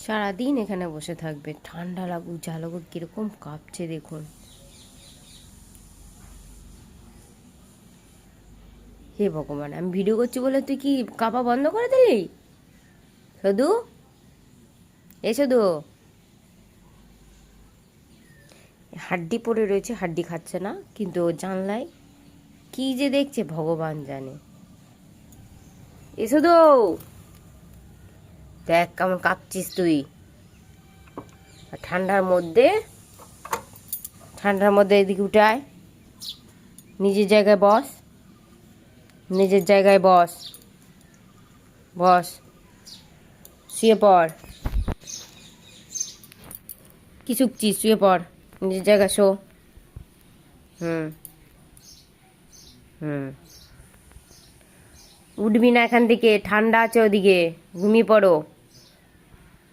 সারাদিন এখানে বসে থাকবে, ঠান্ডা লাগুক যা লাগুক, কিরকম কাঁপছে দেখুন। হে ভগবান, আমি ভিডিও করছি বলে তুই কি কাঁপা বন্ধ করে দিলি? শুধু শুধু হাড্ডি পড়ে রয়েছে, হাড্ডি খাচ্ছে না, কিন্তু ও জানলায় কি যে দেখছে ভগবান জানে। শুধু দেখ কেমন কাঁপছিস তুই। ঠান্ডার মধ্যে এদিকে উঠায়, নিজের জায়গায় বস, নিজের জায়গায় বস, বস, শুয়ে পড়। কি শুকছিস? শুয়ে পড়, নিজের জায়গায় শো। হুম হুম উঠবি না এখান থেকে, ঠান্ডা আছে ওদিকে, ঘুমিয়ে পড়ো।